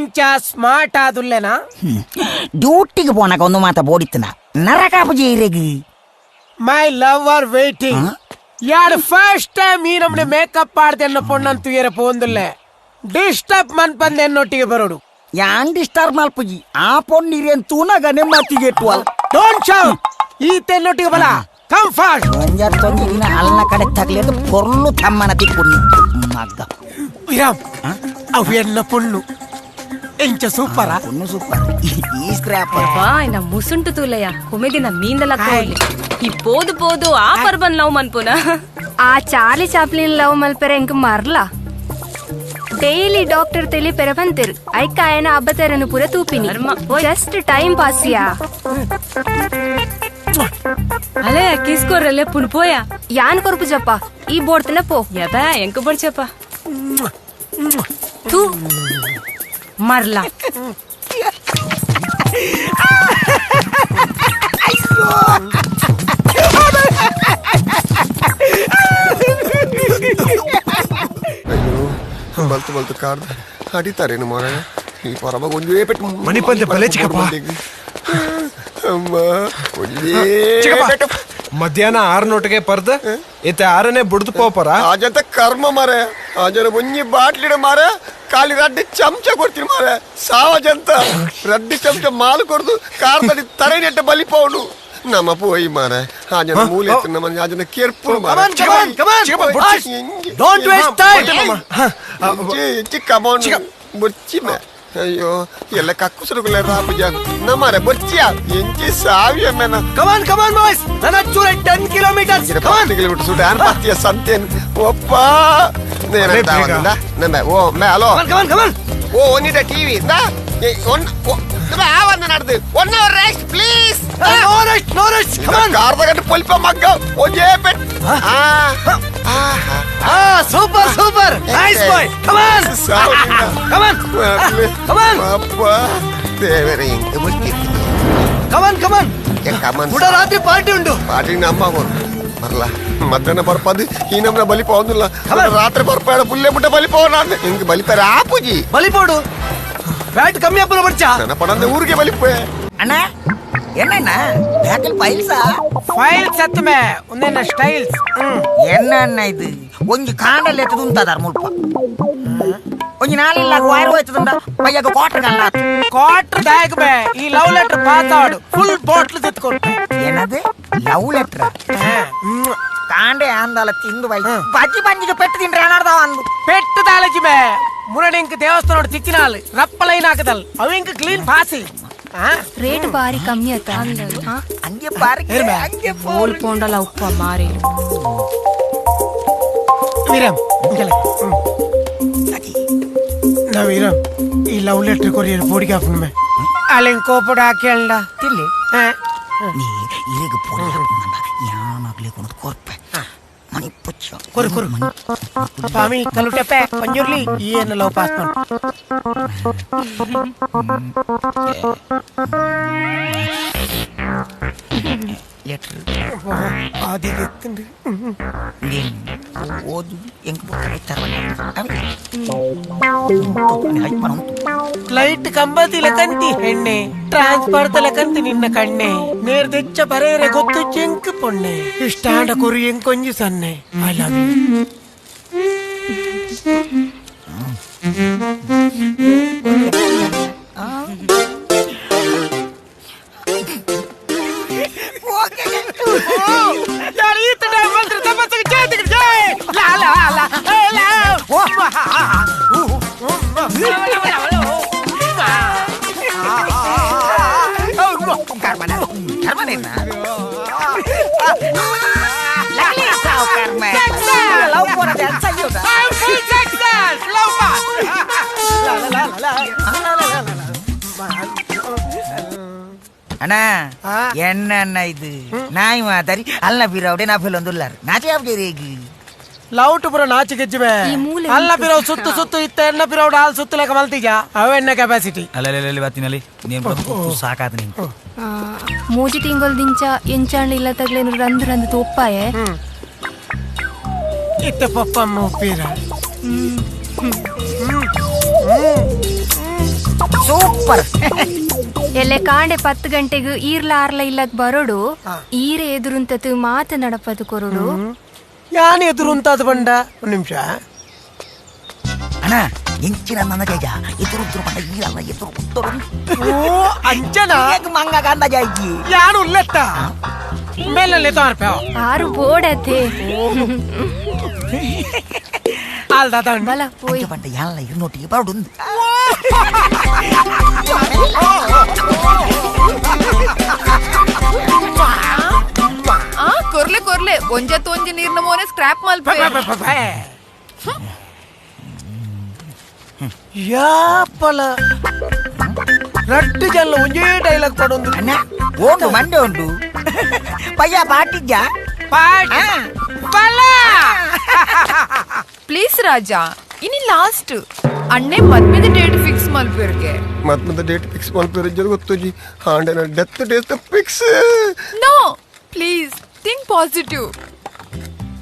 ಇಂಚ ಸ್ಮಾರ್ಟ್ ಆದುಲ್ಲೇನಾ ಡ್ಯೂಟಿಗೆ ಪೋನಾಗ ಒಂದು ಮಾತ ಬೋಡಿತ್ತನ ನರಕಾಪು ಜೈರೆಗಿ ಮೈ ಲವರ್ ವೇಟಿಂಗ್ ಯಾರು ಫಸ್ಟ್ ಟೈಮ್ ಈ ನಮ್ನೆ ಮೇಕಪ್ ಆಡ್ದೆ ಅನ್ನೋ ಪೊಣ್ಣಂತೂ ಏರ ಪೋಂದುಲ್ಲೆ ಡಿಸ್ಟರ್ಬ್ ಮನ್ಪಂದೆ ಅನ್ನೊಟ್ಟಿಗೆ ಬರೋಡು ಯಾನ್ ಡಿಸ್ಟರ್ಬ್ ಮಲ್ಪುಜಿ ಆ ಪೊಣ್ಣಿರೇನ್ ತೂನಾಗ ನೆಮ್ಮತ್ತಿಗೆ ಇಟ್ಟುವಲ್ ಡೋಂಟ್ ಶೌಟ್ ಈ ತೆನ್ನೊಟ್ಟಿಗೆ ಬಲ ಕಮ್ ಫಾಸ್ಟ್ ಒಂಜರ್ ತೊಂದಿ ದಿನ ಅಲ್ನ ಕಡೆ ತಗ್ಲಿದ್ದು ಪೊರ್ಲು ತಮ್ಮನ ತಿಕ್ಕೊಂಡು ಮಗ್ಗ ವಿರಾಮ್ ಅವು ಎನ್ನ ಪೊಣ್ಣು ಎಂಚ ಸೂಪರ ಪೊಣ್ಣು ಸೂಪರ್ ಈ ಸ್ಕ್ರಾಪ್ ఆయన ముసుంటు తూలయ్య కుమిదిన మీందల కోలి ఈ పోదు పోదు ఆ పర్బన్ లవ్ మన్పున ఆ చార్ಲಿ ಚಾಪ್ಲಿನ್ ಲವ್ ಮಲ್ಪೆರೆ ಎಂಕ ಮರ್ಲ ಡೈಲಿ ಡಾಕ್ಟರ್ ತೆಲಿ ಪೆರಬಂತಿರ್ ಐಕ ಆಯನ ಅಬ್ಬತೆರನು ಪುರ ತೂಪಿನಿ ಜಸ್ಟ್ ಟೈಮ್ ಪಾಸಿಯಾ అలే కిస్కోరలే పునిపోయా ಯಾನ್ ಕೊರ್ಪು ಜಪ್ಪ ಈ ಬೋಡ್ತನ ಪೋ యబా ఎంక బడ్చప్ప తూ మర్లా ಬಲ್ತು ಬಲ್ತು ಕಾಡ್ದ ಅಡಿತಾರೇನು ಮಾರ ಈ ಪರಮ ಒಂದೇ ಪೆಟ್ಟು ಮಣಿಪಂದೆ ಬಲೆ ಚಿಕ್ಕಪ್ಪ ಅಮ್ಮ ಮಧ್ಯಾಹ್ನ 6 ನೋಟಿಗೆ ಪರ್ದ ಇತ್ತೆ 6ನೇ ಬುಡ್ದು ಪೋಪರ ಆಜಂತ ಕರ್ಮ ಮಾರೆ ಆಜನ ಒಂಜಿ ಬಾಟ್ಲಿಡ ಮಾರ ಖಾಲಿ ರಡ್ಡಿ ಚಮಚ ಕೊಡ್ತೀನಿ ಮಾರ ಸಾವಜಂತ ರಡ್ಡಿ ಚಮಚ ಮಾಲು ಕೊಡ್ದು ಕಾರ್ದಲ್ಲಿ ತರೆ ನೆಟ್ಟ ಬಲಿಪೌಡು ನಮ್ಮ ಪೋಯಿ ಮಾರ ಆಜನ ಮೂಲೆ ನಮ್ಮ ಆಜನ ಕೇರ್ಪು ಮಾರ ಡೋಂಟ್ ವೇಸ್ಟ್ ಟೈಮ್ ಕಮಾನ್ ಬುರ್ಚಿ ಮೇ ಅಯ್ಯೋ ಎಲ್ಲ ಕಕ್ಕುಸರುಗಳ ರಾಪುಜಾನ್ ನಮ್ಮರೆ ಬೊಚ್ಚಿಯಾ ಎಂಚಿ ಸಾವಿಯ ಮೇನ ಕಮಾನ್ ಬಾಯ್ಸ್ ನನ್ನ ಚೂರ 10 ಕಿಲೋಮೀಟರ್ಸ್ 10 ಕಿಲೋಮೀಟರ್ ಸುಟ ಆನ್ ಪತ್ತಿಯ ಸಂತೇನ್ ಒಪ್ಪ ನೇನ ತಾವಂದ ನಮ್ಮೆ ಓ ಮೇ ಹಲೋ ಕಮಾನ್ ಓ ಒನ್ನಿಟ ಟಿವಿ ದಾ ಒನ್ ನಮ್ಮೆ ಆವನ್ನ ನಡೆದು 1 hour rest please no rest come on ಕಾರ್ದ ಗಂಟೆ ಪೊಲ್ಪ ಮಗ್ಗ ಒಜೆ ಪೆಟ್ ಸೂಪರ್ ನೈಸ್ ಬಾಯ್ ಕಮಾನ್ ಅಪ್ಪ ದೇವರೇ ಎಂತ ಬುಚ್ಚಿತ್ತು ಕಮಾನ್ ಕೂಡ ರಾತ್ರಿ ಪಾರ್ಟಿ ಉಂಟು ಪಾರ್ಟಿ ನಮ್ಮ ಬರಲ್ಲ ಮಧ್ಯಾಹ್ನ ಬರ್ಪದು ಈ ನಮ್ನ ಬಲಿಪೋದಿಲ್ಲ ರಾತ್ರಿ ಬರ್ಪಾಡ ಪುಲ್ಲೆ ಮುಟ್ಟ ಬಲಿಪೋ ನಾನು ಹಿಂಗ್ ಬಲಿಪಾರ ಆಪುಜಿ ಬಲಿಪೋಡು ಫ್ಯಾಟ್ ಕಮ್ಮಿ ಅಪ್ಪನ ಬರ್ಚ ನನ್ನ ಪಡಂದ ಊರಿಗೆ ಬಲಿಪೆ ಅಣ್ಣ ಎಣ್ಣ ಬ್ಯಾಕಲ್ ಫೈಲ್ಸ್ ಅತ್ತಮೆ ಒಂದೇನ ಸ್ಟೈಲ್ಸ್ ಎಣ್ಣ ಇದು ಒಂಜಿ ಕಾಂಡಲ್ಲಿ ಎತ್ತದು ಉಂಟದಾರ ಮುಲ್ಪ ಒಂಜಿ ನಾಲಿಲ್ಲ ವೈರ್ ಹೋಯ್ತದಂಡ ಪಯ್ಯಾಗ ಕ್ವಾರ್ಟರ್ ಗಲ್ಲ ಕ್ವಾರ್ಟರ್ ಬ್ಯಾಗ್ ಬೇ ಈ ಲವ್ ಲೆಟರ್ ಪಾತಾಡು ಫುಲ್ ಬಾಟ್ಲ್ ತೆತ್ಕೊಟ್ಟು ಏನದು ಲವ್ ಲೆಟರ್ ಕಾಂಡೆ ಅಂದಲ್ಲ ತಿಂದು ಬಜ್ಜಿ ಬಂಜಿಗೆ ಪೆಟ್ಟು ತಿಂಡ್ರೆ ಏನಾಡ್ದಾವ ಅಂದು ಪೆಟ್ಟು ದಾಲಜಿ ಬೇ ಮುರಡಿಂಕ ದೇವಸ್ಥಾನ ನೋಡಿ ತಿಕ್ಕಿನಾಲ್ ರಪ್ಪ ಲೈನ್ ಹಾಕದಲ್ ಅವಿಂಕ ಕ್ಲೀನ್ ಪಾಸಿ ರೇಟ್ ಬಾರಿ ಕಮ್ಮಿ ಆತ ಹಂಗೆ ಬಾರಿ ಹಂಗೆ ఓల్ పోండల ఉప్ప మారి ವೀರಂ ನಾ ವೀರಂ ಈ ಲವ್ ಲೆಟರ್ ಕೊರಿಯರ್ ಫೋಡಿಗೆ ಹಾಕ್ನಮೆ ಅಲ್ಲಿಂಗ್ ಕೋಪಡ ಹಾಕೇಳ್ದ ತಿಲ್ಲಿ ನೀ ಈಗ ಪೋಣ ಯಾನಾಗ್ಲಿ ಕೊನದು ಕೊರ್ಪೆ ಮನಿ ಪುಚ್ಚ ಕೊರು ಸ್ವಾಮಿ ಕಲುಟೆಪೆ ಪಂಜುರ್ಲಿ ಏನು ಲವ್ ಪಾಸ್ ಮಾಡು ಲೆಟರ್ ಆದಿ ಎತ್ತಂಡಿ ಓದು ಹೆಂಗ್ ಲೈಟ್ ಕಂಬತಿಲ ಕಂತಿ ಹೆಣ್ಣೆ ಟ್ರಾನ್ಸ್ಫರ್ ತಲ ಕಂತಿ ನಿನ್ನ ಕಣ್ಣೆ ನೇರ್ ದೆಚ್ಚ ಬರೇರೆ ಗೊತ್ತು ಚೆಂಕ್ ಪೊಣ್ಣೆ ಇಷ್ಟಾಂಡ ಕೊರಿ ಎಂಕೊಂಜಿ ಸನ್ನೆ ಐ ಲವ್ ಯು ಅಣ್ಣ ಎಣ್ಣ ಇದು ನಾಯಿ ಮಾತಾರಿ ಅಲ್ಲ ಬೀರವಡೆ ನಾ ಫಿಲೊಂದುಲ್ಲಾರ ನಾಚೆ ರೇಗಿ ಲೌಟ್ ಪುರ ನಾಚಿ ಗೆಜ್ಜಿಬೆ ಅಲ್ಲ ಬಿರವ್ ಸುತ್ತು ಸುತ್ತು ಇತ್ತ ಎಣ್ಣ ಬಿರವ್ ಹಾಲ್ ಸುತ್ತು ಲೆಕ್ಕ ಮಲ್ತೀಜ ಅವೆಣ್ಣ ಕೆಪಾಸಿಟಿ ಅಲ್ಲಲ್ಲಿ ಬತ್ತಿನಲ್ಲಿ ನೀನು ಸಾಕಾತ ನೀನು ಮೂಜಿ ತಿಂಗಳು ದಿಂಚ ಎಂಚಾಂಡ್ ಇಲ್ಲ ತಗ್ಲೇನು ರಂದು ರಂದು ತೋಪ್ಪಾಯೆ ಇತ್ತ ಪಪ್ಪಮ್ಮ ಉಪ್ಪೀರ ಸೂಪರ್ ಎಲೆ ಕಾಂಡೆ 10 ಗಂಟೆಗೆ ಈರ್ಲ ಆರ್ಲ ಇಲ್ಲಕ್ ಬರೋಡು ಈರೆ ಎದುರುಂತತು ಮಾತನಾಡಪದು ಕೊರೋಡು ಯಾನ್ ಎದುರು ಅಂತಾದ ಬಂಡ ಒಂದ್ ನಿಮಿಷ ಅಣ್ಣ ಎಂಚಿನ ನನಗೆ ಎದುರು ಪಂಡ ಈರಲ್ಲ ಎದುರು ಓ ಅಂಚನ ಮಂಗ ಕಂದ ಜಾಯ್ಜಿ ಯಾರು ಉಲ್ಲೆತ್ತ ಮೇಲಲ್ಲಿ ತೋರ್ಪೇವ ಆರು ಬೋಡತೆ ಅಲ್ದಾದ ಬಲ ಪೋಯ್ ಪಂಡ ಎಲ್ಲ ಇನ್ನೊಟ್ಟಿಗೆ ಬರೋಡು ಕೊರ್ಲೆ ಕೊರ್ಲೆ ಒಂಜತ್ತು ಒಂಜಿ ನೀರ್ನ ಮೋನೆ ಸ್ಕ್ರಾಪ್ ಮಲ್ಪೆ ಯಾಪಲ ರಟ್ಟು ಜಲ್ಲ ಒಂಜೇ ಡೈಲಾಗ್ ಪಡೊಂದು ಅಣ್ಣ ಓಂಡು ಮಂಡೆ ಉಂಟು ಪಯ್ಯ ಪಾಟಿಜ್ಜ ಪ್ಲೀಸ್ ರಾಜ ಇನಿ ಲಾಸ್ಟ್ ಅಣ್ಣೆ ಮದ್ಮೆದ ಡೇಟ್ ಫಿಕ್ಸ್ ಮಲ್ಪೆರ್ಗೆ ಮತ್ತೆ ಡೇಟ್ ಫಿಕ್ಸ್ ಮಾಡ್ತಾರೆ ಜನ ಗೊತ್ತೋಜಿ ಹಾಂಡೆನ death date fix no please think positive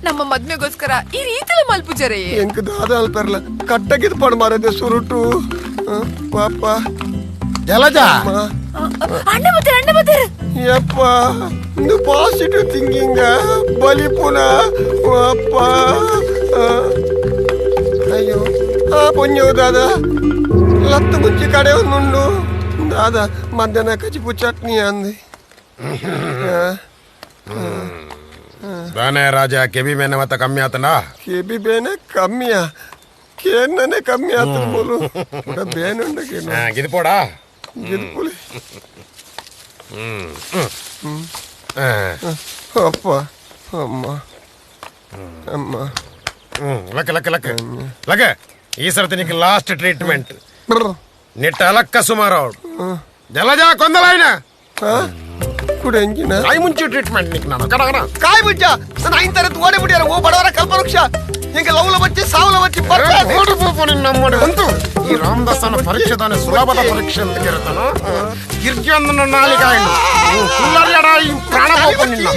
ನಮ್ಮ ಮದ್ಮೆಗೋಸ್ಕರ ಈ ರೀತಿಲ ಮಲ್ಪುಜರೆ ಎಂಕ್ ದಾದ ಅಲ್ಪರ್ಲ ಕಟ್ಟಗಿದ್ ಪಡ್ ಮಾರದೆ ಸುರುಟು ಪಾಪ ಜಲಜ ಅಣ್ಣ ಬತ್ತರ ಯಪ್ಪ ಇದು ಪಾಸಿಟಿವ್ ಥಿಂಕಿಂಗ್ ಬಲಿ ಪುನಃ ಅಪ್ಪ ಅಯ್ಯೋ ಆ ಪೊಂಜವು ದಾದ ಲತ್ತು ಮುಂಚಿ ಕಡೆ ಒಂದುಂಡು ದಾದ ಮಧ್ಯಾಹ್ನ ಕಚಿಪು ಚಟ್ನಿ ಅಂದೆ ಬಾನೆ ರಾಜ ಕೆಬಿ ಮೇನೆ ಮತ್ತ ಕಮ್ಮಿ ಆತನ ಕೆಬಿ ಬೇನೆ ಕಮ್ಮಿಯ ಕೇನ್ನನೆ ಕಮ್ಮಿ ಆತ ಬೋಲು ಬೇನುಂಡ ಕೇನ ಗಿದ್ ಪೋಡಾ ಗಿಲ್ಪುಲಿ ಅಪ್ಪ ಅಮ್ಮ ಅಮ್ಮ ಲಕ್ಕ ಲಕ್ಕ ಲಕ್ಕ ಲಕ್ಕ ಈ ಸರ್ತಿ ನಿಕ್ಕೆ ಲಾಸ್ಟ್ ಟ್ರೀಟ್ಮೆಂಟ್ ನಿಟ್ಟ ಲಕ್ಕ ಸುಮಾರು ಜಲಜ ಕೊಂದಲಾಯ್ನ ಕೂಡ ಎಂಜಿನ ಕಾಯಿ ಮುಂಚೆ ಟ್ರೀಟ್ಮೆಂಟ್ ನಿಕ್ ನಾನು ಕಡಗನ ಕಾಯಿ ಮುಂಚ ನಾನು ಐನ್ ತರ ಓಡಿ ಬಿಡ್ಯಾರ ಓ ಬಡವರ ಕಲ್ಪವೃಕ್ಷ ಹಿಂಗೆ ಲವ್ಲ ಬಚ್ಚಿ ಸಾವಲ ಬಚ್ಚಿ ನಮ್ಮಡಿ ಬಂತು ಈ ರಾಮದಾಸನ ಪರೀಕ್ಷೆ ತಾನೆ ಸುಲಭದ ಪರೀಕ್ಷೆ ಅಂತ ಕೇಳ್ತಾನ ಗಿರ್ಜಿ ಅಂದ ನಾಲಿಗಾಯಿ ಕುಲ್ಲರ್ಯಡ ಈ ಪ್ರಾಣ ಹೋಗ್ತು ನಿನ್ನ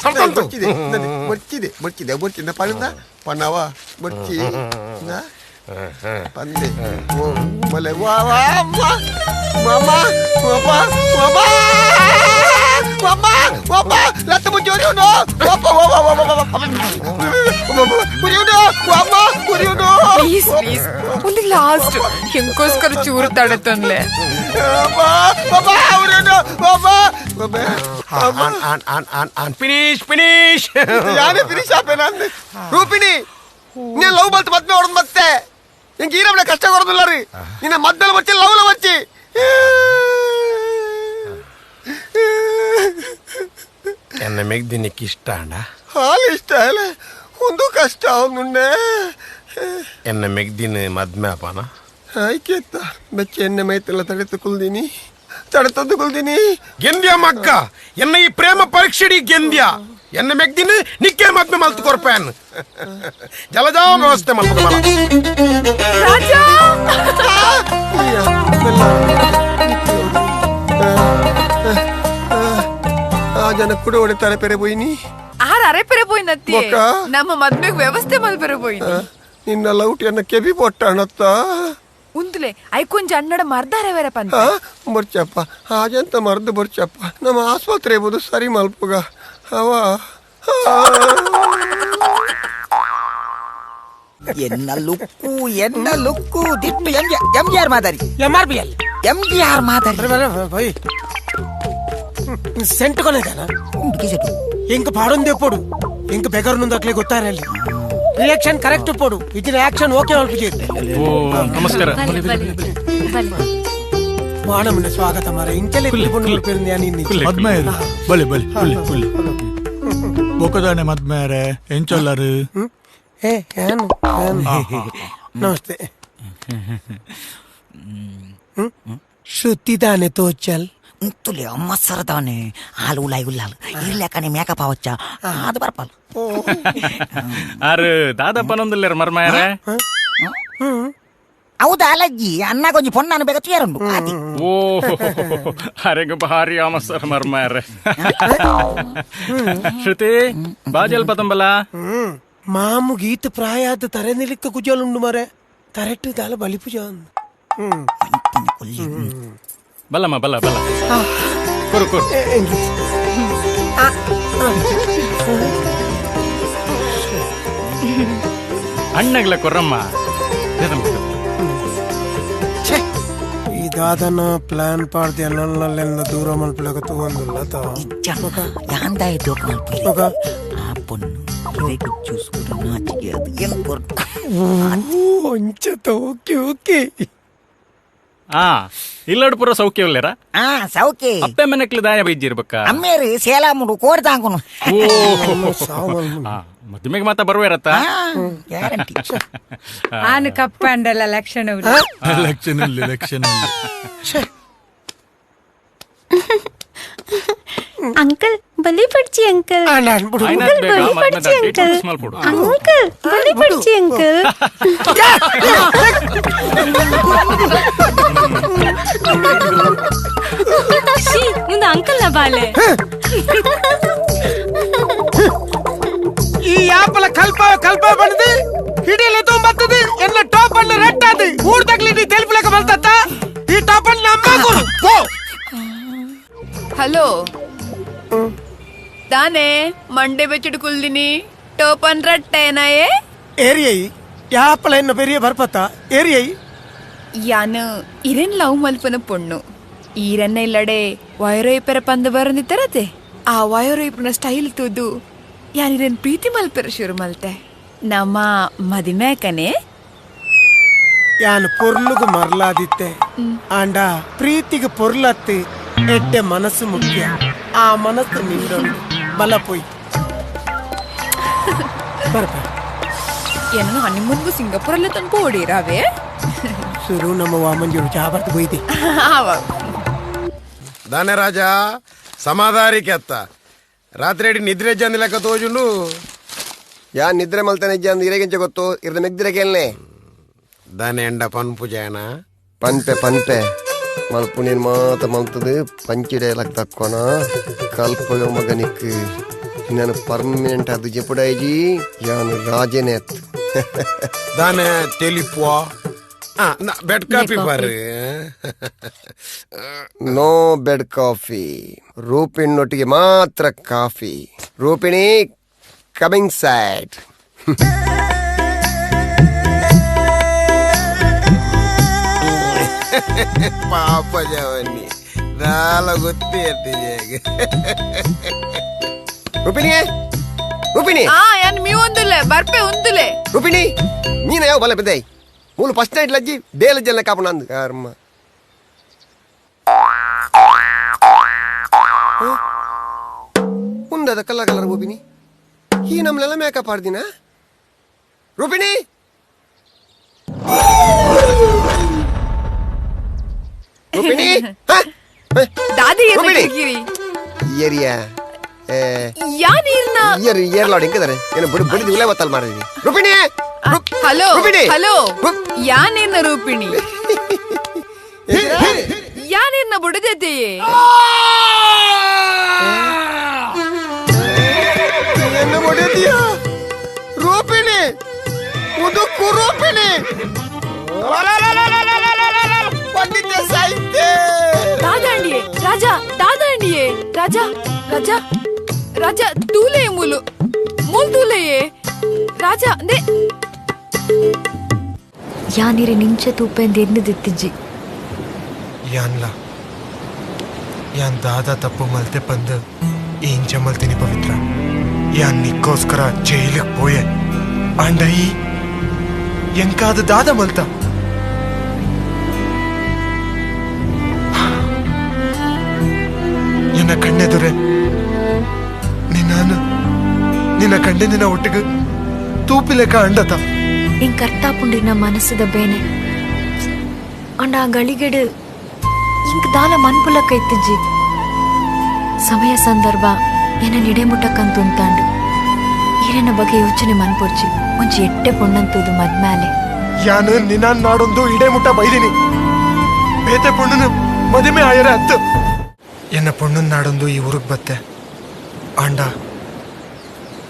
ಸರ್ಕಂತು ಬರ್ಚಿದೆ ಬರ್ಚಿದೆ ಬರ್ಚಿದೆ ಪಣ್ಣ ಪಣ್ಣವ ಬರ್ಚಿ ಪಂದೆ ಓ ಮಲೆ ವಾ ವಾ ಮಾಮ ಪಾಪ ಪಾಪ ಪಾಪ ಪಾಪ ಲತ್ತು ಮುಚ್ಚೋರಿಯೋನು ಪಾಪ ಪ್ಲೀಸ್ ಪ್ಲೀಸ್ ಒಂದು ಲಾಸ್ಟ್ ಹೆಂಗೋಸ್ಕರ ಚೂರು ತಡತನ್ಲೆ ಫಿನಿಶ್ ಫಿನಿಶ್ ಯಾರೇ ಫಿನಿಶ್ ಆಪೇನ ರೂಪಿಣಿ ನೀನ್ ಲವ್ ಬಲ್ತ್ ಮದ್ಮೆ ಹೊಡೆದ್ ಮತ್ತೆ ಹಿಂಗ ಈರವಳೆ ಕಷ್ಟ ಕೊಡೋದಿಲ್ಲ ರೀ ನಿನ್ನ ಮದ್ದಲ ಬಚ್ಚಿ ಲವ್ಲ ಬಚ್ಚಿ ಎನ್ನ ಮೆಗ್ದಿನಿಕ್ ಇಷ್ಟ ಅಣ್ಣ ಹಾಲು ಇಷ್ಟ ಅಲ್ಲ ಒಂದು ಕಷ್ಟ ಅವನುಂಡೆ ಎನ್ನ ಮೆಗ್ದಿನ ಮದ್ಮೆ ಅಪ್ಪನ ಆಯ್ಕೆತ್ತ ಬೆಚ್ಚ ಎಣ್ಣೆ ಮೈತೆಲ್ಲ ತಡೆದುಕೊಳ್ದೀನಿ ತಡೆತದ್ದುಕೊಳ್ದೀನಿ ಗೆಂದ್ಯ ಮಕ್ಕ ಎನ್ನ ಈ ಪ್ರೇಮ ಪರೀಕ್ಷೆಡಿ ಗೆಂದ್ಯ ಎನ್ನ ಮೆಗ್ದಿನ ನಿಕ್ಕೆ ಮದ್ಮೆ ಮಲ್ತು ಕೊರ್ಪೇನ್ ಜಲಜಾ ವ್ಯವಸ್ಥೆ ಮಲ್ತು ರಾಜ ಆ ಜನ ಕೂಡ ಹೊಡಿತಾರೆ ಪೆರೆ ಬೊಯ್ನಿ ಆರ್ ಅರೆಪೆರೆ ಪೋಯ್ನತ್ತಿ ಬೊಕ್ಕ? ನಮ್ಮ ಮದ್ಮೆಗ್ ವ್ಯವಸ್ಥೆ ಮಲ್ಪೆರೆ ಪೋಯ್ನಿ ನಿನ್ನ ಲೌಟಿಯನ್ನ ಕೆಬಿ ಪೊಟ್ಟಣತ್ತ ಉಂತಲೆ ಐಕೊಂಜ ಅಣ್ಣಡ ಮರ್ದಾರೆ ಪಂತ ಬರ್ಚಪ್ಪ ಹಾಗೆಂತ ಮರ್ದು ಬರ್ಚಪ್ಪ ನಮ್ಮ ಆಸ್ಪತ್ರೆ ಇರ್ಬೋದು ಸರಿ ಮಲ್ಪುಗ ಅವ ಎನ್ನ ಲುಕ್ಕು ದಿಟ್ಟು ಎಂಜಿಆರ್ ಮಾದರಿ MRBL ಎಂಜಿಆರ್ ಮಾದರಿ ಸೆಂಟ್ ಕೊನೆಗಾನ ఇంక పాడుంది ఎప్పుడు ఇంక బెగర్ నుండి అట్లే ಗೊತ್ತಾರಲ್ಲ ರಿಯಾಕ್ಷನ್ ಕರೆಕ್ಟ್ ಪೋಡು ಇದಿನ ಆಕ್ಷನ್ ಓಕೆ ಹೊಲ್ಪಿಜಿ ನಮಸ್ಕಾರ ಮಾಡಮನೆ ಸ್ವಾಗತ ಮಾರ ಇಂಚಲೆ ಕುಳಿಕೊಂಡು ಬರ್ಪಿರಂದಿ ನಿನ್ನಿ ಮದ್ಮೆ ಬಲಿ ಬಲಿ ಬಲಿ ಬಲಿ ಬೊಕದಾನೆ ಮದ್ಮೇರೆ ಎಂಚೊಲ್ಲರು ಏ ಏನು ನಮಸ್ತೆ ಶ್ರುತಿದಾನೆ ತೋಚಲ್ ತುಲೆ ಅಮ್ಮ ಸರದಾನೆ ಹಾಲು ಉಲಾಯಿ ಉಲ್ಲಾಲು ಇರ್ಲಕನೆ ಮೇಕಪ್ ಅವಚ್ಚ ಅದು ಬರ್ಪಲ್ ಆರು ದಾದಪ್ಪನೊಂದಿಲ್ಲ ಮರ್ಮಾಯರೆ ಹೌದಾ ಅಲಜ್ಜಿ ಅನ್ನ ಕೊಂಚ ಪೊಣ್ಣಾನು ಬೇಗ ತುಯರುಂಡು ಓ ಅರೆಗ ಭಾರಿ ಆಮಸರ್ ಮರ್ಮಾಯರೆ ಶ್ರುತಿ ಬಾಜಲ್ ಪತಂಬಲ ಮಾಮು ಗೀತ ಪ್ರಾಯಾದ ತರೆ ನಿಲಿಕ್ಕ ಕುಜಲುಂಡು ಮರೆ ಕರೆಕ್ಟ್ ದಾಲ ಬಲಿಪುಜ ಕೊಲ್ಲಿ ಬಲ್ಲಮ್ಮ ಬಲ್ಲ ಕೊರು ಕೊರು ಅಣ್ಣಗ್ಲ ಕೊರ್ರಮ್ಮ ಇದಾದನ ಪ್ಲಾನ್ ಪಾಡ್ದಿ ನನ್ನೆಲ್ಲ ದೂರ ಮಲ್ಪಳಕ ತಗೊಂಡಿಲ್ಲ ಯಾಂದಾಯ್ತು ఒక ఆ పొన్ను చూసుకుంటా నాచికే అది ఏం కొరకు ಒಂಚತ ಓಕೆ ಓಕೆ ಆ ಇಲ್ಲಡು ಪುರ ಸೌಖ್ಯವಿಲ್ಲರ ఆ సౌకే ಅಪ್ಪೆ ಮನೆಕ್ಲಿ ದಾಯ ಬೈಜಿರ್ಬೇಕ అమ్మేరు సేలాముడు కోడతాంకును ಮದುವೆಗೆ ಮಾತಾ ಬರುವೇರತ್ತ గ్యారంటీ ಆನು ಕಪ್ಪಂಡಲ ಲಕ್ಷಣ ಎಲೆಕ್ಷನ್ ಅಂಕಲ್ ಬಲಿ ಪಡ್ಚಿ ಅಂಕಲ್ ಅಂಕಲ್ ಬಲಿ ಪಡ್ಚಿ ಅಂಕಲ್ ಮುಂದೆ ಅಂಕಲ್ ನ ಬಾಲೆ ಈ ಆಪಲ ಕಲ್ಪ ಬಂದది ಹಿಡಿಯಲೆ ತೊಂಬತ್ತది ಎನ್ನ ಟಾಪ್ ಅನ್ನು ರೆಟ್ಟಾది ಮೂರ್ ತಗ್ಲಿ తెలుపులేక ಬಲ್ತತ್ತ ಈ ಟಾಪ್ ಅನ್ನು ಅಮ್ಮಕೂರು ಪೋ ಹಲೋ ತಾನೇ ಮಂಡೆ ಬೆಚ್ಚಡು ಕುಲ್ದಿನಿ ಟೋಪನ್ ರಟ್ಟೇನಾಯೇ ಏರಿಯೈ ಯಾಪಲ ಎನ್ನ ಪೆರಿಯ ಬರ್ಪತ್ತ ಏರಿಯೈ ಯಾನು ಇರೆನ್ ಲವ್ ಮಲ್ಪನ ಪೊಣ್ಣು ಈರನ್ನ ಇಲ್ಲಡೆ ವೈರೋಯಿಪರ ಪಂದ ಬರಂದಿತ್ತರತೆ ಆ ವೈರೋಯಿಪನ ಸ್ಟೈಲ್ ತೂದು ಯಾನಿರೆನ್ ಪ್ರೀತಿ ಮಲ್ಪರ ಶುರು ಮಲ್ತೆ ನಮ್ಮ ಮದಿಮೇಕನೆ ಯಾನು ಪೊರ್ಲುಗು ಮರ್ಲಾದಿತ್ತೆ ಆಂಡ ಪ್ರೀತಿಗೆ ಪೊರ್ಲತ್ತಿ ಎಡ್ಡೆ ಮನಸ್ಸು ಮುಖ್ಯ ಆ ಮನಸ್ಸು ನಿಂದೊಂದು ಬಲ ಪೋಯ್ ಬರ್ಪ ಏನು ಹನಿಮೂನ್ಗೂ ಸಿಂಗಾಪುರಲ್ಲೇ ತಂದು ಓಡಿರಾವೆ ಶುರು ನಮ್ಮ ವಾಮಂಜೂರು ಚಾಬರ್ದು ಬೈದೆ దానే రాజా సమాధారికి అత్త రాత్రి నిద్ర జంది లెక్క తోజుండు ಯಾ ನಿದ್ರೆ ಮಲ್ತಾನೆ ಇಜ್ಜ ಇರಗೆಂಚ ಗೊತ್ತು ಇರ್ದ ಮೆಗ್ದಿರ ಕೇಳನೆ దాని ఎండ పనుపు చేయనా ಪನ್ಪೆ ಮಲ್ಪು ನೀನು ಮಾತ ಮಲ್ತದು ಪಂಚಿಡೇಲಕ್ ತಕ್ಕೋನ ಕಲ್ಪಯೋ ಮಗನಿಕ್ ನಾನು ಪರ್ಮನೆಂಟ್ ಅದು ಜಪುಡಾಯ್ಜಿ ಯಾನು ರಾಜನೇತ್ దాని తెలిపో బెడ్ కాపీ పర్రు ನೋ ಬೆಡ್ ಕಾಫಿ ರೂಪಿಣೊಟ್ಟಿಗೆ ಮಾತ್ರ ಕಾಫಿ ರೂಪಿಣಿ ಕಮಿಂಗ್ ಸೈಡ್ ಪಾಪ ಜವನಿ ನಾಲ ಗೊತ್ತಿ ರೂಪಿಣಿ ರೂಪಿಣಿ ಯಾನ್ ಮೀ ಒಂದುಲೆ ಬರ್ಪೆ ಒಂದುಲೆ ರೂಪಿಣಿ ನೀನು ಯಾವ ಬಲ ಬಿದ್ದಾಯಿ ಮೂಲು ಫಸ್ಟ್ ನೈಟ್ ಲಜ್ಜಿ ಡೇಲ ಜಲ್ಲ ಕಾಪು ನಂದು ಕರ್ಮ ಮುಂದದ ಕಲ್ಲ ಕಲರ್ ರೂಪಿಣಿ ಈ ನಮ್ಲೆಲ್ಲ ಮೇಕಪ್ ಆಡ್ದಿನ ರೂಪಿಣಿ ರೂಪಿಣಿ ದಾದಿ ರೂಪಿಣಿ ಕಿರಿ ಏರಿಯಾ ಯಾ ನೀರ್ನ ಇಯರ್ ಲಾಡ್ ಹೆಂಗಿದಾರೆ ಏನು ಬಿಡು ಬಿಡಿದು ಉಲೆ ಬತ್ತಲ್ ಮಾಡಿದ್ವಿ ರೂಪಿಣಿ ಹಲೋ ರೂಪಿಣಿ ಹಲೋ ಯಾ ನೀರ್ನ ರೂಪಿಣಿ ಯಾ ನೀರ್ನ ಬುಡದೆಯೇ என்ன முடியலையா ರೂಪಿಣಿ ಮುದುಕು ರೂಪಿಣಿ ಪಂಡಿತ ಸಾಹಿತ್ಯ ದಾದಾಂಡಿಯೇ ರಾಜಾ ದಾದಾಂಡಿಯೇ ರಾಜಾ ರಾಜಾ ರಾಜಾ ತೂಲೆ ಮೂಲು ಮೂಲ್ ತೂಲೆಯೇ ರಾಜಾ ದೇ ಯಾನಿರೆ ನಿಂಚೆ ತೂಪೆಂದು ಎನ್ನದಿತ್ತಿಜ್ಜಿ ಯಾನ್ಲ ಯಾನ್ ದಾದ ತಪ್ಪು ಮಲ್ತೆ ಬಂದು ಇಂಚ ಮಲ್ತೀನಿ ಪವಿತ್ರ ಯಾನ್ ನಿಕ್ಕೋಸ್ಕರ ಜೈಲಿಗೆ ಪೋಯೆ ಅಂಡ ಈ ಎಂಕಾದ ದಾದ ಮಲ್ತ ಎನ್ನ ಕಣ್ಣೆದುರೆ ನಿನ್ನ ಕಣ್ಣಿನ ಒಟ್ಟಿಗೆ ತೂಪಿಲೆಕ್ಕ ಅಂಡತ ಇಂಕ್ ಅರ್ಥಾಪುಂಡಿನ ಮನಸ್ಸದ ಬೇನೆ ಅಂಡ ಆ ಗಳಿಗೆಡು ಇಂಕ್ ದಾಲ ಮನ್ಪುಲಕ್ಕ ಇತ್ತಿಜ್ಜಿ ಸಮಯ ಸಂದರ್ಭ ಏನ ನಿಡೆಮುಟ್ಟಕ್ಕಂತುಂತಾಂಡು ಈರೆನ ಬಗ್ಗೆ ಯೋಚನೆ ಮನ್ಪೊರ್ಚಿ ಒಂಜಿ ಎಟ್ಟೆ ಪೊಣ್ಣಂತುದು ಮದ್ಮ್ಯಾಲೆ ಯಾನು ನಿನ್ನಾನ್ ನಾಡೊಂದು ಇಡೇ ಮುಟ್ಟ ಬೈದಿನಿ ಬೇತೆ ಪೊಣ್ಣನ ಮದುವೆ ಆಯರ ಹತ್ತು ಎನ್ನ ಪೊಣ್ಣನ್ ನಾಡೊಂದು ಈ ಊರಿಗೆ ಬತ್ತೆ ಆಂಡ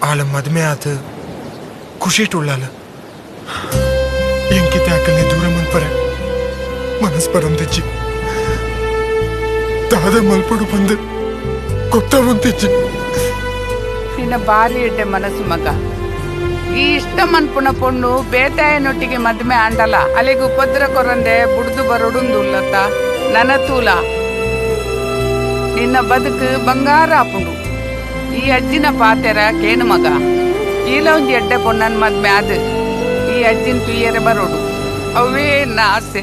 ಆಳ ಮದುವೆ ಆತ ಖುಷಿ ಟುಳ್ಳಾಲ ಎಂಕಿತೆ ಆಕಲ್ನಿ ದೂರ ಮನ್ಪರೆ ಮನಸ್ ಬರೊಂದಿಜ್ಜಿ ದಾದ ಮಲ್ಪಡು ಬಂದು ಗೊತ್ತಾಗುತ್ತಿಜ್ಜಿ. ನಿನ್ನ ಬಾರಿ ಎಡ್ಡೆ ಮನಸ್ಸು ಮಗ. ಈ ಇಷ್ಟ ಮನ್ಪುನ ಪೊಣ್ಣು ಬೇತಾಯನೊಟ್ಟಿಗೆ ಮದ್ಮೆ ಆಂಡಲ ಅಲ್ಲಿಗೆ ಉಪದ್ರ ಕೊರಂದೆ ಬುಡ್ದು ಬರೋಡುಂದುಲ್ಲತ್ತ ನನ್ನ ತೂಲ. ನಿನ್ನ ಬದುಕು ಬಂಗಾರ ಆಪುಂಡು. ಈ ಅಜ್ಜಿನ ಪಾತೆರ ಕೇನು ಮಗ. ಈಲ ಒಂಜಿ ಎಡ್ಡೆ ಪೊಣ್ಣನ್ ಮದ್ಮೆ ಆದ್ ಈ ಅಜ್ಜಿನ ತುಯ್ಯರೆ ಬರೋಡು ಅವೇ ನನ್ನ ಆಸೆ.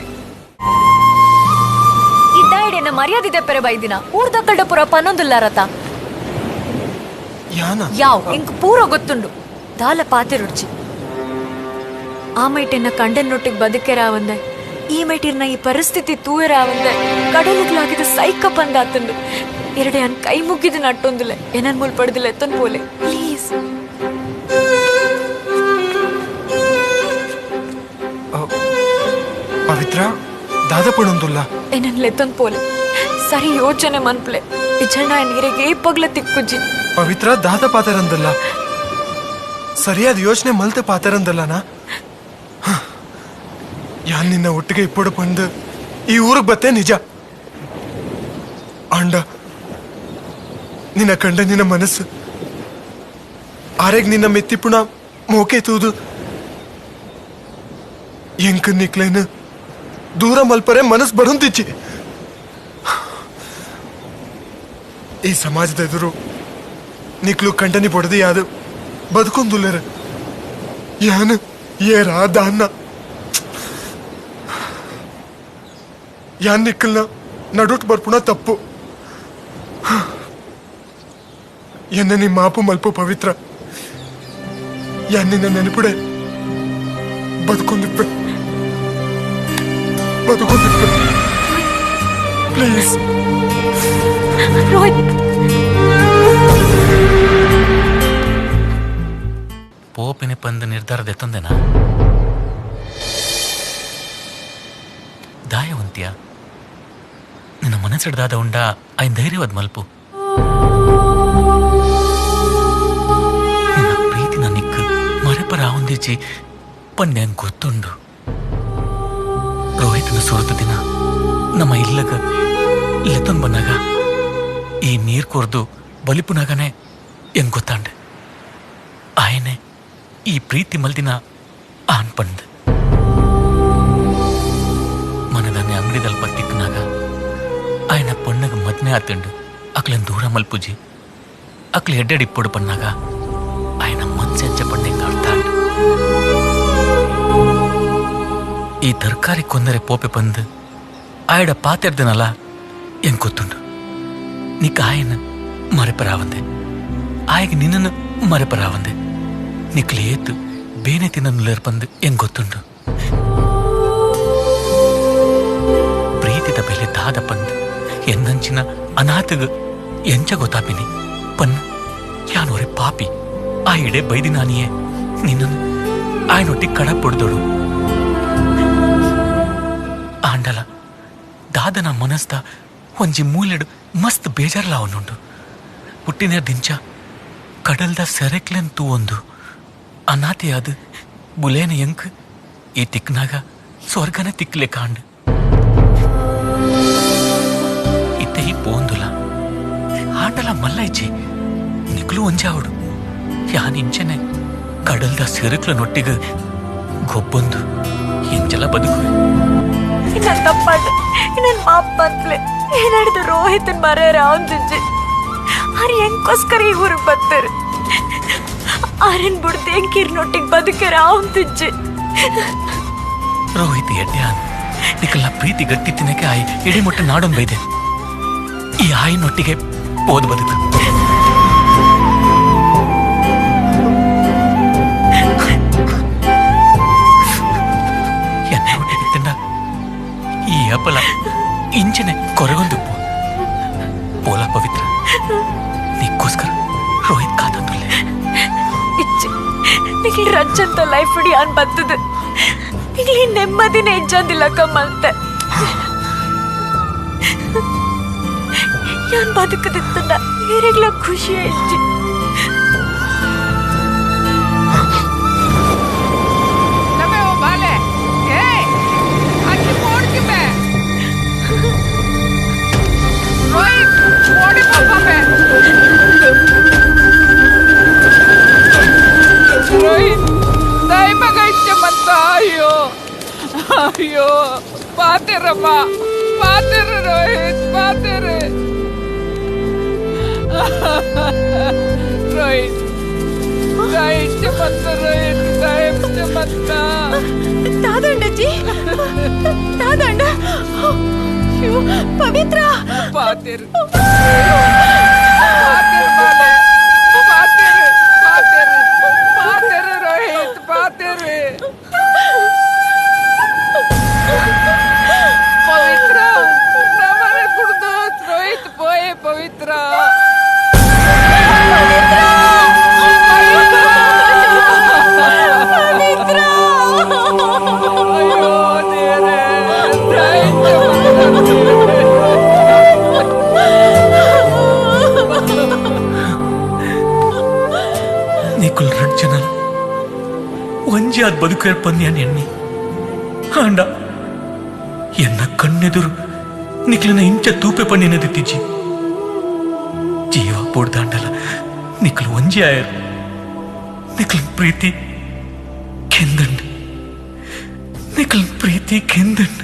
ಇದ್ದಾಯಿಡೆನ ಮರ್ಯಾದಿದೆ ಪೆರೆ ಬೈದಿನ ಊರ್ದಕ್ಕಲ್ಡ ಪುರ ಪನ್ನೊಂದುಲ್ಲಾರತ ಯಾನ ಯಾವ್ ಇಂಕ್ ಪೂರ ಗೊತ್ತುಂಡು. ದಾಲ ಪಾತೆ ರುಚಿ ಆಮೈಟೆನ್ನ ಕಂಡನ್ನೊಟ್ಟಿಗೆ ಬದುಕೆರಾವಂದೆ ಈ ಮೈಟಿರ್ನ ಈ ಪರಿಸ್ಥಿತಿ ತೂಯರಾವಂದೆ ಕಡಲುಗ್ಲಾಗಿದ ಸೈಕ ಬಂದಾತಂಡು ಎರಡೆ ಅನ್ ಕೈ ಮುಗ್ಗಿದ ನಟ್ಟೊಂದುಲೆ ಏನನ್ ಮೂಲ್ ಪಡೆದಿಲ್ಲ ಎತ್ತನ್ ಪೋಲೆ ಪ್ಲೀಸ್. ಪವಿತ್ರ ದಾದ ಪಡೊಂದುಲ್ಲ ಏನನ್ ಲೆತ್ತನ್ ಪೋಲೆ ಸರಿ ಯೋಚನೆ ಮನ್ಪ್ಲೆ ಇಜಣ್ಣ ನೀರಿಗೆ ಪಗ್ಲ ತಿಕ್ಕುಜ್ಜಿ. ಪವಿತ್ರ ದಾದ ಪಾತರಂದಲ್ಲ ಸರಿಯಾದ ಯೋಚನೆ ಮಲ್ತೆ ಪಾತರಂದಲ್ಲನಾ. ಯಾನ್ ನಿನ್ನ ಒಟ್ಟಿಗೆ ಇಪ್ಪಡು ಬಂದು ಈ ಊರಿಗೆ ಬತ್ತೆ ನಿಜ. ಅಂಡ ನಿನ್ನ ಕಂಡ ನಿನ್ನ ಮನಸ್ಸು ಆರೆಗ್ ನಿನ್ನ ಮೆತ್ತಿ ಪುಣ ಮೋಕೆ ತೂದು ಎಂಕ ನಿಕ್ಲೇನು ದೂರ ಮಲ್ಪರೆ ಮನಸ್ಸು ಬರುಂತಿಚ್ಚಿ. ಈ ಸಮಾಜದ ಎದುರು ನಿಕ್ಲು ಕಂಟನಿ ಪೊಡದಿ ಯಾದು ಬದುಕೊಂದುಲ್ಲರ ಯಾನು ಏರ ದಾನ್ನ ಯಾನ್ ನಿಕ್ಕಲ್ನ ನಡುಟ್ ಬರ್ಪುಣ ತಪ್ಪು. ಎನ್ನ ನಿಮ್ಮ ಮಾಪು ಮಲ್ಪು ಪವಿತ್ರ ಯಾನ್ ನಿನ್ನ ನೆನಪುಡೆ ಬದುಕೊಂಡಿಪ್ಪೆ ಪ್ಲೀಸ್. ರೋಹಿತ್ ಪೋಪಿನ ಪಂದು ನಿರ್ಧಾರದ ಎತ್ತಂದೆನಾ ದಾಯವಂತ್ಯ ನಿನ್ನ ಮನಸ್ಸಿಡ್ದಾದ ಉಂಡ ಐನ್ ಧೈರ್ಯವಾದ ಮಲ್ಪು. ನಿನ್ನ ಪ್ರೀತಿನ ನಿಕ್ಕು ಮರೆಪರ ಹೊಂದಿಚ್ಚಿ ಪಂಡ್ಯನ್ ಗೊತ್ತುಂಡು. ರೋಹಿತನ ಸುರತ ದಿನ ನಮ್ಮ ಇಲ್ಲಗ ಲೆತ್ತನ್ ಬಂದಾಗ ಈ ನೀರ್ ಕೊರ್ದು ಬಲಿಪುನಾಗನೆ ಹೆಂಗ್ ಗೊತ್ತಾಂಡೆ ಆಯನೆ ಈ ಪ್ರೀತಿ ಮಲ್ದಿನ ಆನ್ ಪಂಡ್ ಮನದನ್ನೇ ಅಂಗಡಿದಲ್ಲಿ ಬತ್ತಿಕ್ಕನಾಗ ಆಯನ ಪಣ್ಣಗ ಮದ್ನೆ ಆತಂಡು ಅಕ್ಲನ್ ದೂರ ಮಲ್ಪುಜಿ ಅಕ್ಲ ಎಡ್ಡೆಡಿ ಇಪ್ಪಡು ಪಣ್ಣಾಗ ಆಯನ ಮನ್ಸೆಂಚ ಪಣ್ಣೆಂಗ ಅರ್ಥಾಂಡು. ಈ ತರಕಾರಿ ಕೊಂದರೆ ಪೋಪೆ ಬಂದು ಆಯಡ ಪಾತೆರ್ದನಲ್ಲ ಹೆಂಗ್ ಗೊತ್ತುಂಡು. ನಿಕ್ಕ ಆಯನ ಮರೆಪರಾವಂದೆ ಆಯಗೆ ನಿನ್ನನ್ನು ಮರೆಪರಾವಂದೆ ನಿಕ್ಲೆ ಏತು ಬೇನೆ ತಿನ್ನನುಲೇರ್ ಬಂದು ಹೆಂಗ್ ಗೊತ್ತುಂಡು. ಪ್ರೀತಿದ ಬೆಲೆ ದಾದ ಪಂದು ಎನ್ನಂಚಿನ ಅನಾಥಗ ಎಂಚ ಗೊತ್ತಾಪಿನಿ ಪನ್ನ ಯಾನೋರೆ ಪಾಪಿ ಆ ಇಡೆ ಬೈದಿ ನಾನಿಯೇ ನಿನ್ನನ್ನು ಆಯನೊಟ್ಟಿ ಕಡ ಪೊಡ್ದೋಡು ಆಂಡಲ ದಾದನ ಮನಸ್ದ ಒಂಜಿ ಮೂಲೆಡು ಮಸ್ತ್ ಬೇಜಾರ್ಲ ಅವನುಂಡು. ಹುಟ್ಟಿನ ದಿಂಚ ಕಡಲ್ದ ಸೆರೆಕ್ಲೆನ್ ತೂ ಒಂದು ಅನಾಥೆಯಾದ ಬುಲೇನ ಎಂಕ್ ಈ ತಿಕ್ನಾಗ ಸ್ವರ್ಗನ ತಿಕ್ಲೆ ಕಾಂಡ್ ಇತ್ತೆ ಈ ಪೋಂದುಲ ಆಂಡಲ ಮಲ್ಲೈಚಿ ನಿಕ್ಲು ಒಂಜಾವಡು ಯಾನಿಂಚನೆ ಕಡಲ್ದ ಸೆರೆಕ್ಲ ನೊಟ್ಟಿಗ ಗೊಬ್ಬೊಂದು ಇಂಚಲ ಬದುಕುವೆ. ನನ್ ತಪ್ಪಾದ ನನ್ ಮಾಪ್ ಬಂತ್ಲೆ ಏನಾಡಿದ ರೋಹಿತನ್ ಮರ್ಯಾರ ಅವನ್ಜಿ ಅರೆ ಹೆಂಗೋಸ್ಕರ ಈ ಊರಿಗೆ ಬತ್ತರು ಆರನ್ ಬಿಡ್ದು ಹೆಂಗಿರ್ನೊಟ್ಟಿಗೆ ಬದುಕರ ಅವನ್ಜಿ. ರೋಹಿತ್ ಎಡ್ಡ್ಯಾನ್ ನಿಕಲ್ಲ ಪ್ರೀತಿ ಗಟ್ಟಿ ತಿನ್ನಕ್ಕೆ ಆಯಿ ಇಡೀ ಮೊಟ್ಟೆ ನಾಡೊಂದು ಬೈದೆ ಈ ಆಯಿನೊಟ್ಟಿಗೆ ಓದ್ ಬದುಕು. ಎನ್ನೊಟ್ಟಿಗೆ ತಿಂಡ ಈ ಅಪಲ ಇಂಚನೆ ಕೊರಗೊಂದು ಪೋಲ ಪವಿತ್ರ ನಿಕ್ಕೋಸ್ಕರ ರೋಹಿತ್ ಕಾತಂದುಲ್ಲೆ ಇಚ್ಚೆ ನಿಗ್ಲಿ ರಜ್ಜಂತ ಲೈಫ್ ಇಡೀ ಅನ್ ಬತ್ತದ ನಿಗ್ಲಿ ನೆಮ್ಮದಿನೇ ಇಜ್ಜಂದಿಲ್ಲ ಕಮ್ಮಂತೆ ಯಾನ್ ಬದುಕದಿತ್ತಂಡ ಬೇರೆಗ್ಲ ಖುಷಿ ಇಜ್ಜಿ. ರೋಹಿತ್ ಅಯ್ಯೋ ಪಾತೆರಮ್ಮ ಪಾತೆರ ರೋಹಿತ್ ಪಾತೆರ ರೋಹಿತ್ ಗಾಯಿಚ್ಚ ಮತ್ತ ರೋಹಿತ್ ಗಾಯಿಚ್ಚ ಮತ್ತ ತಾದಂಡಜ್ಜಿ ತಾದಂಡ ಅಯ್ಯೋ, ಪವಿತ್ರ ಪಾತೆರ ಪಾತೆರ ಬಾಲೆ ಪಾತೆರ ಪಾತೆರ ಪಾತೆರ ರೋಹಿತ್ ಪಾತೆರ ಪವಿತ್ರ ನಮ್ಮನೆ ಕುಡ್ದು ರೋಹಿತ್ ಪೋಯೆ ಪವಿತ್ರ ಅಯ್ಯೋ ದೇವ್ರೇ, నీకులు రెండు జనాలు ಒಂಜಿ ಆದ್ ಬದುಕೇರ್ ಪನ್ಯಾನ್ ಎಣ್ಣಿ ಆಂಡ ಎನ್ನ ಕಣ್ಣೆದುರು ನಿಕ್ಲಿನ ಇಂಚ ತೂಪೆ ಪನ್ನಿನది ತಿಜ್ಜಿ ಜೀವ ಪೋಡ್ದಾಂಡಲ ನಿಕ್ಲು ಒಂಜಿ ಆಯರ್ ನಿಕ್ಲ ಪ್ರೀತಿ ಕೆಂದಂಡ್ ನಿಕ್ಲ ಪ್ರೀತಿ ಕೆಂದಂಡ್